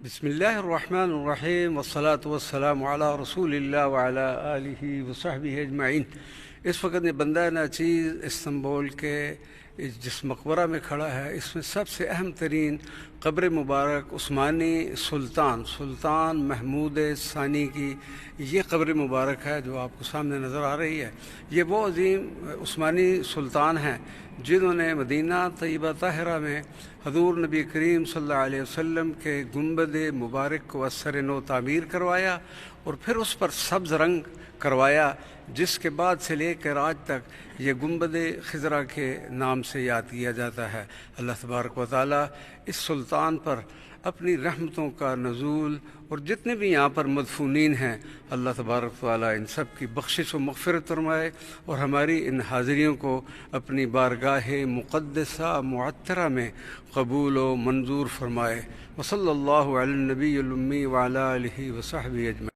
بسم اللہ الرحمن الرحیم والصلاة والسلام علی رسول اللہ وعلی آلہ وصحبہ اجمعین۔ اس وقت یہ بندہ ناچیز استنبول کے جس مقبرہ میں کھڑا ہے، اس میں سب سے اہم ترین قبر مبارک عثمانی سلطان محمود ثانی کی یہ قبر مبارک ہے جو آپ کو سامنے نظر آ رہی ہے۔ یہ وہ عظیم عثمانی سلطان ہیں جنہوں نے مدینہ طیبہ طاہرہ میں حضور نبی کریم صلی اللہ علیہ وسلم کے گنبد مبارک کو اثر نو تعمیر کروایا اور پھر اس پر سبز رنگ کروایا، جس کے بعد سے لے کر آج تک یہ گنبد خضرا کے نام سے یاد کیا جاتا ہے۔ اللہ تبارک و تعالیٰ اس سلطان پر اپنی رحمتوں کا نزول اور جتنے بھی یہاں پر مدفونین ہیں، اللہ تبارک و تعالیٰ ان سب کی بخشش و مغفرت فرمائے اور ہماری ان حاضریوں کو اپنی بارگاہ مقدسہ معطرہ میں قبول و منظور فرمائے۔ وصلی اللہ علی النبی الامی وعلی آلہ وصحبہ اجمعین۔